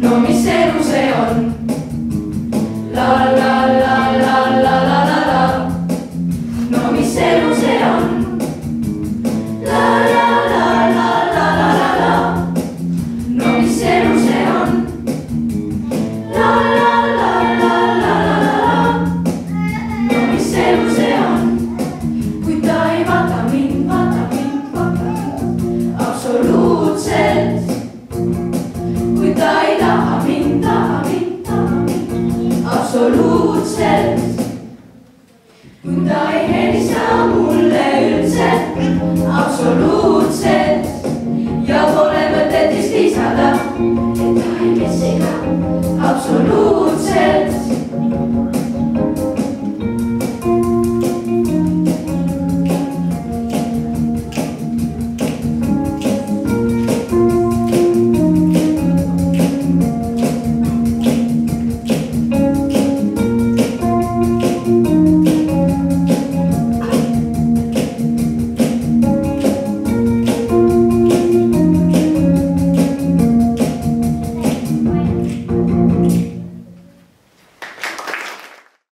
No mis elu see on? La la la la la la la la. No mis elu see on? La la la la la la la la. No mis elu see on? La la la la la la la la. No mis elu see on? Kui ta ei vaata mind, vaata mind, vaata mind absoluutselt. Kui ta ei taha mind, taha mind, taha mind absoluutselt.